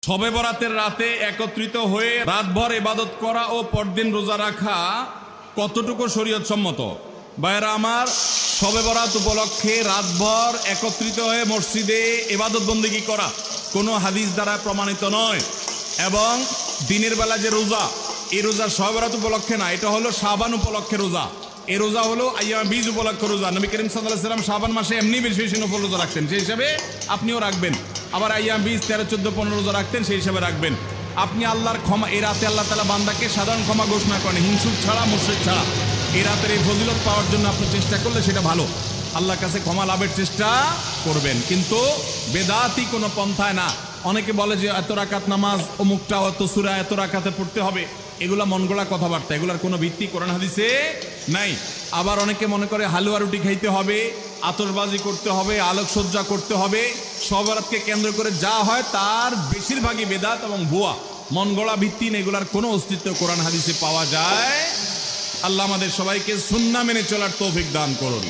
শবে বরাতের রাতে একত্রিত হয়ে রাতভর ইবাদত করা ও পরদিন রোজা রাখা কতটুকু শরীয়ত সম্মত? ভাইয়েরা আমার, শবে বরাত উপলক্ষে রাতভর একত্রিত হয়ে মসজিদে ইবাদত বন্দেগী করা কোনো হাদিস দ্বারা প্রমাণিত নয়। এবং দিনের বেলা যে রোজা, এই রোজা শবে বরাত উপলক্ষে না, এটা হলো শাবান উপলক্ষে রোজা। এই রোজা হলো আইয়াম বীজ উপলক্ষে রোজা। নবী করিম সাল্লাল্লাহু আলাইহি ওয়াসাল্লাম শাবান মাসে এমনি বেশি বেশি নফল রোজা রাখতেন, সেই হিসাবে আপনিও রাখবেন। আবার আইয়াম বীজ 13, 14, 15 রোজা রাখতেন, সেই হিসাবে রাখবেন। আপনি আল্লাহর ক্ষমা, এই রাতে আল্লাহ তাআলা বান্দাকে সাধারণ ক্ষমা ঘোষণা করেন, হিংসুক ছাড়া, মুশরিক ছাড়া। এই রাতের এই ফজিলত পাওয়ার জন্য আপনি চেষ্টা করলে সেটা ভালো, আল্লাহর কাছে ক্ষমা লাভের চেষ্টা করবেন, কিন্তু বেদাতি কোনো পন্থায় না। অনেকে বলে যে এত রাকাত নামাজ, অমুকটা অত সূরা এত রাকাতে পড়তে হবে, এগুলা মন গড়া কথাবার্তা, এগুলার কোনো ভিত্তি কোরআন হাদিসে নাই। আবার অনেকে মনে করে হালুয়া রুটি খাইতে হবে, আতশবাজি করতে হবে, আলোকসজ্জা করতে হবে, শবে বরাতকে কেন্দ্র করে যা হয় তার বেশিরভাগই বেদাত এবং ভুয়া, মন গড়া ভিত্তি, এগুলার কোনো অস্তিত্ব কোরআন হাদিসে পাওয়া যায়। আল্লাহ আমাদের সবাইকে সুন্নাহ মেনে চলার তৌফিক দান করুন।